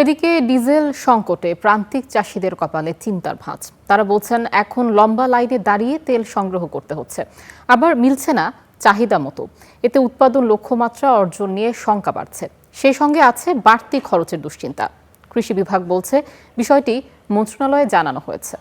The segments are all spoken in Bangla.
এদিকে ডিজেল সংকটে প্রান্তিক চাষিদের কপালে চিন্তার ভাঁজ। তারা বলছেন এখন লম্বা লাইনে দাঁড়িয়ে তেল সংগ্রহ করতে হচ্ছে, আবার মিলছে না চাহিদা মতো। এতে উৎপাদন লক্ষ্যমাত্রা অর্জন নিয়ে শঙ্কা বাড়ছে। সেই সঙ্গে আছে বাড়তি খরচের দুশ্চিন্তা। কৃষি বিভাগ বলছে বিষয়টি মন্ত্রণালয়ে জানানো হয়েছে।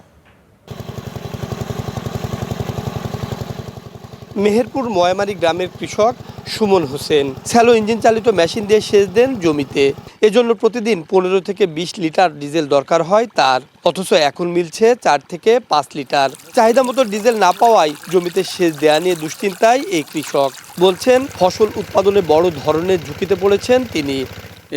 মেহেরপুর ময়ামারি গ্রামের কৃষক সুমন হোসেন স্যালো ইঞ্জিন চালিত মেশিন দিয়ে সেচ দেন জমিতে। এজন্য প্রতিদিন 15 থেকে 20 লিটার ডিজেল দরকার হয় তার, অথচ এখন মিলছে 4 থেকে 5 লিটার। চাহিদা মতো ডিজেল না পাওয়ায় জমিতে সেচ দেয়া নিয়ে দুশ্চিন্তায় এই কৃষক। বলছেন ফসল উৎপাদনে বড় ধরনের ঝুঁকিতে পড়েছেন তিনি।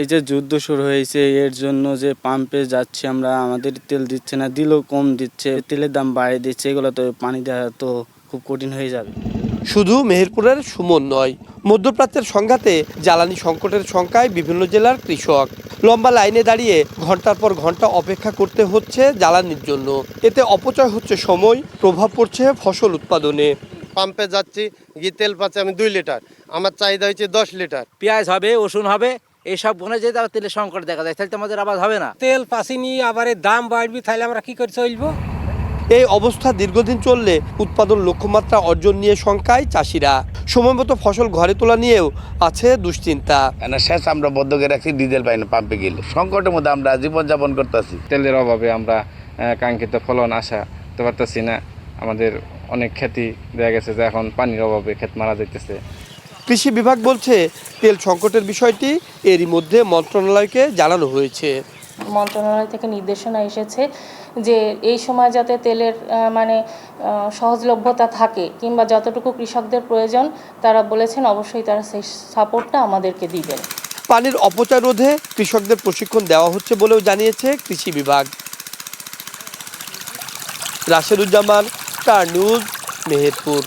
এই যে যুদ্ধ শুরু হয়েছে, এর জন্য যে পাম্পে যাচ্ছি আমরা, আমাদের তেল দিচ্ছে না, দিলেও কম দিচ্ছে, তেলের দাম বাড়িয়ে দিচ্ছে। এগুলো তো পানি দেওয়া তো খুব কঠিন হয়ে যাবে। শুধু মেহেরপুরের সুমন নয়, মধ্যপ্রাচ্যের সংঘাতে জ্বালানি সংকটের শঙ্কায় বিভিন্ন জেলার কৃষক। লম্বা লাইনে দাঁড়িয়ে ঘন্টার পর ঘন্টা অপেক্ষা করতে হচ্ছে জ্বালানির জন্য। এতে অপচয় হচ্ছে সময়, প্রভাব পড়ছে ফসল উৎপাদনে। পাম্পে যাচ্ছি, গিয়ে তেল পাচ্ছি আমি 2 লিটার, আমার চাহিদা হচ্ছে 10 লিটার। পেঁয়াজ হবে, রসুন হবে, এইসব বনে যেতে আবার তেলের সংকট দেখা যায়, তাহলে তো আমাদের আবাদ হবে না। তেল পাসিনি, আবার দাম বাড়বি, তাহলে আমরা কি করে চলবো? এই অবস্থা দীর্ঘদিন চললে উৎপাদন লক্ষ্যমাত্রা অর্জন নিয়ে শঙ্কায় চাষিরা। সময় মতো ফসল ঘরে তোলা নিয়েও আছে দুশ্চিন্তা। শেষ আমরা বদ্ধ করে রাখছি, ডিজেল পাই না পাম্পে গেলে। সংকটের মধ্যে আমরা জীবনযাপন করতেছি। তেলের অভাবে আমরা কাঙ্ক্ষিত ফলন আশা করতে পারতেছি না। আমাদের অনেক ক্ষতি দেখা গেছে যে এখন পানির অভাবে ক্ষেত মারা যাইতেছে। কৃষি বিভাগ বলছে তেল সংকটের বিষয়টি এরই মধ্যে মন্ত্রণালয়কে জানানো হয়েছে। মন্ত্রণালয় থেকে নির্দেশনা এসেছে যে এই সময় যাতে তেলের সহজলভ্যতা থাকে, কিংবা যতটুকু কৃষকদের প্রয়োজন তারা বলেছেন অবশ্যই তারা সেই সাপোর্টটা আমাদেরকে দিবেন। পানির অপচয় রোধে কৃষকদের প্রশিক্ষণ দেওয়া হচ্ছে বলেও জানিয়েছে কৃষি বিভাগ। Rasheduzzaman, star news, Meherpur.